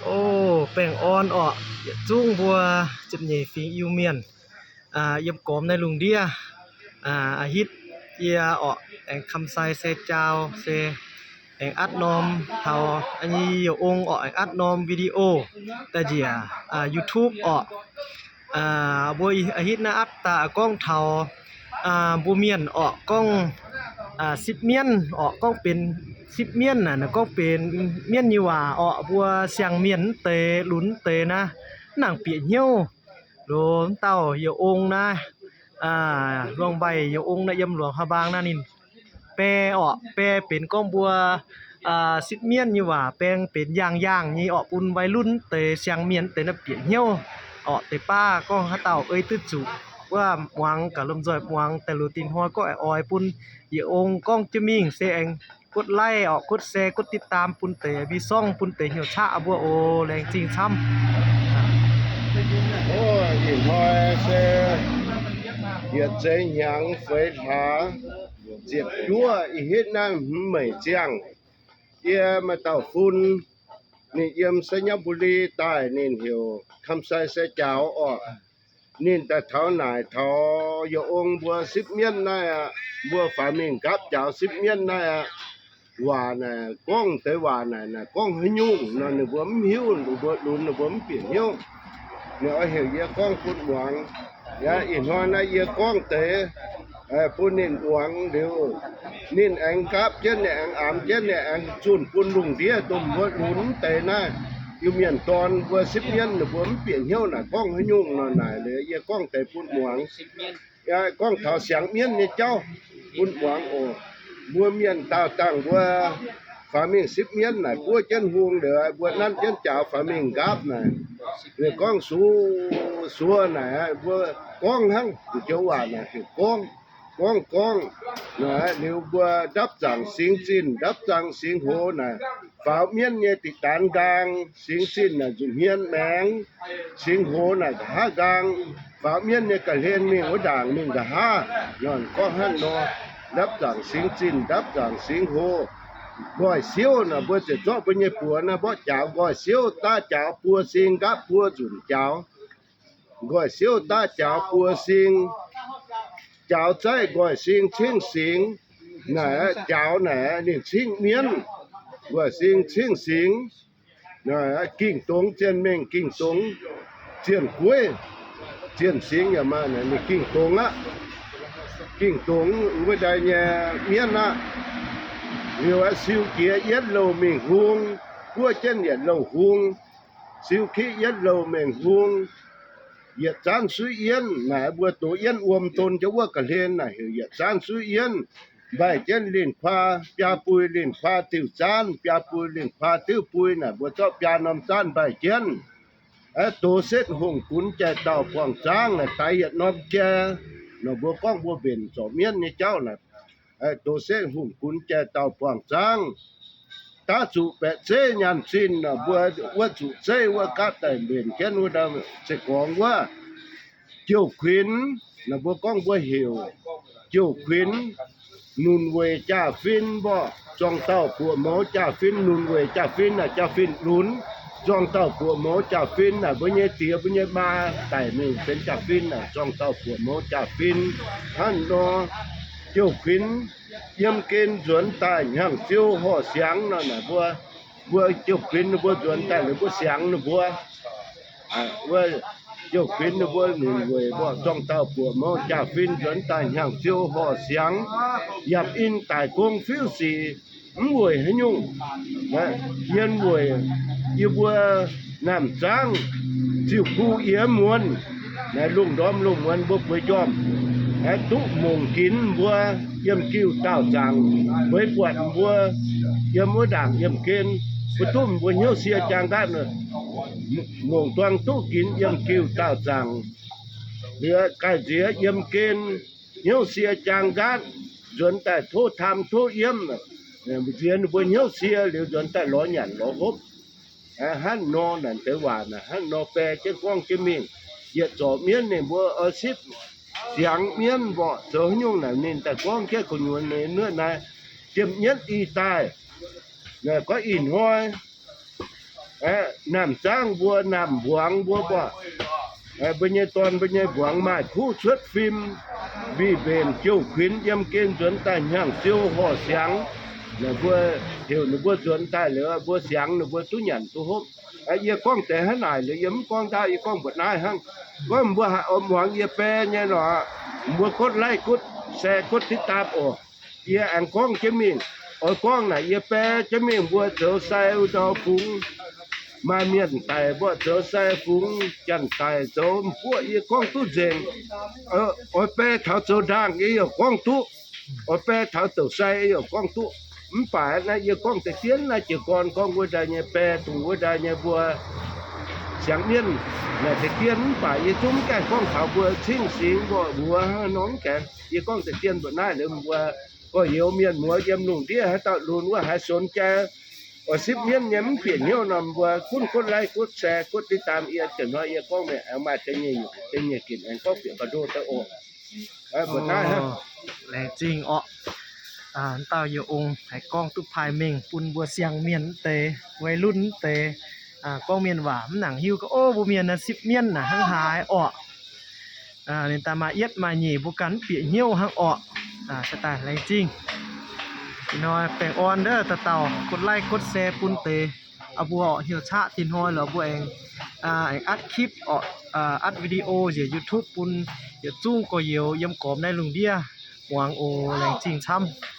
โอ้แป้งอ่อนอ้อจุ้งบัวจิบใหญ่ฝีอยู่เมียนเยี่ยมกอมในลุงเดียอาฮิตเอียอ้อแองคำไซเซจาวเซแองอัดนอมเทาอันนี้อยู่องอ้อแองอัดนอมวิดีโอแต่เจียYouTube อ้อบัวอาฮิตนะอัดตากล้องเทาบัวเมียนอ้อกล้อง10เมียนอ้อกล้องเป็น10เมียนน่ะก็เป็นเมียนอยู่ว่าอ้อบัวเสียงเมียนเตหลุนเตนะหนังเปียเหี่ยวโดนเต้าอยู่องค์นะหลวงใบอยู่องค์นะยำหลวงพระบางนะนินแปอ้อแปเป็นก้องบัว10เมียนอยู่ว่าแปลงเป็นอย่างๆนี่อ้อปุ่นวัยรุ่นเตเสียงเมียนเตนะเปียเหี่ยวอ้อเตป้าก็หาเต้าเอ้ยตึจุว่าหวังกะลมจอยหวังแต่รูตินฮอก็อ้อยปุ่นอยู่องค์ก้องจะมิงเซเองกดไลค์ออกกดแชร์กดติดตามปุ่นเตมีซ่องปุ่นเตเหี่ยวชะบัวโอแรงจริงช้ำโอ้ยอีหอยเซเฮ็ดใจหยังไฟฟ้าเจ็บจัวอีเฮ็ดนั้นไม่จังเอียมาเต้าฝุ่นนี่เยี่ยมสัญบุรีใต้นี่เหี่ยวคำไสเสเจ้าออกนี่แต่เท่าหน่ายเท่าอยู่องค์บัว10เมียนน่ะบัวฝามิงกับเจ้า10เมียนน่ะว่าน่ะก้องแต่ว่าน่ะก้องหยุ่งนั่นบ่มหิวบ่ดุนบ่มเปียหิวเนี่ยเอาเหี่ยวเยก้องพุ่นหวังยาอีหอนะเยก้องเตพุ่นนินหวังเดี๋ยวนินแองกับเจนเนี่ยแองอามเจนเนี่ยแองจุนปุ่นลุงเดียตุ่มบ่ดุนเตนะอยู่เมียนตอนบัว10เมียนบ่มเปียหิวน่ะก้องหยุ่งนั่นน่ะเลยเยก้องแต่พุ่นหวังยาก้องเฒ่าเสียงเมียนนี่เจ้าพุ่นหวังโอ้บัวเมียนตาตั้งบัวฝามิง10เมียนน่ะบัวเจนฮวงเด้อบัวนั้นเจนเจ้าฝามิงกับน่ะเรื่องก้องสัวน่ะบัวก้องทั้งเจ้าว่าน่ะคือก้องน่ะเดี๋ยวบัวดับจังสิงจินดับจังสิงโหน่ะฝาเมียนเนี่ยติดตานกลางสิงจินน่ะจุเฮียนแมงสิงโหน่ะหากลางฝาเมียนเนี่ยก็เล่นมีหัวด่างมีก็หาย้อนก็หันเนาะดับจังสิงจินดับจังสิงโหก้อยเสียวน่ะบ่จะเจาะไปเนี่ยปัวนะบ่เจ้าก้อยเสียวตาเจ้าปัวสิงกับปัวจุนเจ้าก้อยเสียวตาเจ้าปัวสิงเจ้าใจก้อยสิงชิงสิงน่ะเจ้าน่ะนี่ชิงเมียนว่าสิงชิงสิงน่ะกิ่งตงเจียนเม่งกิ่งตงเจียนกล้วยเจียนสิงอย่ามาน่ะนี่กิ่งตงอ่ะกิ่งตงบ่ได้เนี่ยเมียนน่ะเรียกว่าสิวเกียเย็ดโลเม่งฮวงกัวเจนเย็ดโลฮวงสิวขี้เย็ดโลเม่งฮวงเหยียดจานสุเอียนน่ะบัวโตเอียนอวมตนจะว่ากะเลนน่ะเหยียดจานสุเอียนใบเจนลิ้นพาปยาปุยลิ้นพาติ้วจานปยาปุยลิ้นพาติ้วปุยน่ะบัวเจาะปยาน้ำจานใบเจนโตเสร็จหงกุนใจเต่าพวงจางน่ะไตเหยียดน้อมแจน่ะบัวก้องบัวเบนจอเมียนนี่เจ้าน่ะโตเสร็จหงกุนใจเต่าพวงจางตาสุเปเซยันสินน่ะบัวว่าสุเซว่ากัดแต่เบนแค่นู้นเสกของว่าเจ้าขวินน่ะบัวก้องบัวเหี่ยวเจ้าขวินนุนเวจ้าฟินบ่จองเต้าปัวหมอจ้าฟินนุนเวจ้าฟินน่ะจ้าฟินลุนจองเต้าปัวหมอจ้าฟินน่ะบ่เนี่ยเตียบ่เนี่ยมาแต่นี่เป็นจ้าฟินน่ะจองเต้าปัวหมอจ้าฟินหันนอเจ้าขวินเยี่ยมเกณฑ์สวนใต้หั่งเซียวห่อเสียงนั่นน่ะบัวเจ้าขวินบัวสวนใต้หรือบัวเสียงน่ะบัวว่าเจ้าขวินบัวหนุนเวยบ่จ้องเต้าปัวหมอจ้าฟินสวนใต้หั่งเซียวห่อเสียงยับอินใต้กงฟิวสีมวยให้ยุ่งนะเย็นมวยอยู่บัวน้ำจังสิวผู้เอียมวนนะลุงดอมลุงมวนบ่ไปยอมตุมงกินบัวเยี่ยมกิ้วเต้าจังไว้ปวดบัวเยี่ยมหัวด่างเยี่ยมเกณฑ์ปตุ้มบัวเหี่ยวเสียจังได้เนอะงงตวงตุกินเยี่ยมกิ้วเต้าจังเหลือใกล้เสียเยี่ยมเกณฑ์เหี่ยวเสียจังได้จนแต่โทษทำโทษเยี่ยมเนี่ยเสียนบัวเหี่ยวเสียเหลือจนแต่ล้อหยันล้อคบหันนอนั่นแต่ว่านะหันนอแปรเจ้าก้องเจ้ามิ่งเหยียดจ่อเมียนเนี่ยบัวสิบเสียงเมียนบ่เสือยุ่งน่ะนี่แต่ก้องแค่คนวนในเนื้อในเจ็บเย็ดอีตายเนี่ยก็อินห้อย น้ำจ้างบัวน้ำบวงบัวบ่บัญญัติตอนบัญญัติบวงมาผู้ชดฟิล์มบีเบนเจ้าขวินยำเก่งจนตายย่างเสียวห่อเสียงนะบัวเดี๋ยวนะบัวจนตายเหลือบัวเสียงนะบัวตุหยันตุฮบเอียกล้องแต่หนายเลยยำกล้องตาอีกล้องบดนายหั่งก็บัวหาอมหวังเอียแปเนี่ยเนาะบัวกดไลค์กดแชร์กดติดตามออกเอียอันกล้องจะมีกล้องน่ะเอียแปจะมีบัวเจ้าใส่ดอกพุงมาเมียนไตบ่เจ้าใส่พุงจันไตโจมพวกอีกล้องตุเจงแปเฒ่าโจดังอีกล้องตุแปเฒ่าเจ้าใส่อีกล้องตุป่านะอีกล้องแต่เตียนนะจะก่อนกล้องบัวได้เนี่ยแปตุบัวได้เนี่ยบัวเสียงเมียนน่ะแต่เตียนป่าอีจุ้มแก่กล้องเขาบัวชิงสิงบ่บัวน้องแก่อีกล้องแต่เตียนบ่น่าเลยบัวก็เหี่ยวเมียนหัวเยี่ยมนุ่งเดียให้ตะลุนว่าให้สนใจ10เมียนเนี่ยมันเปลี่ยนเหี่ยวนำว่าคุณกดไลค์กดแชร์กดติดตามเอียจนน้อยเอียกล้องแม่เอามาจะนี่อยู่จะนี่กินอันก็เปลี่ยนกระโดดตะโอบ่น่าฮะ แรงจริงเต้าอยู่องค์ให้กล้องตุภายเม่งปุนบัวเสียงเมียนเตวัยรุ่นเตกล้องเมียนหวามหนังหิวก็โอ้บ่เมียนนะ10เมียนน่ะหังหายออกนี่ตามมาเอียดมาหยีบ่กันเปียเหี่ยวหังออกสไตล์แรงจริงพี่น้อยแปลงออนเด้อตะเต่ากดไลค์กดแชร์ปุนเตเอาบัวเหี่ยวชะตินห้อยหรือบัวเองอัดคลิปอัดวิดีโอเสีย YouTube ปุนเดี๋ยวจุ้งก็เหี่ยวยำกอมในลุงเดียหวังโอแรงจริงช้ำ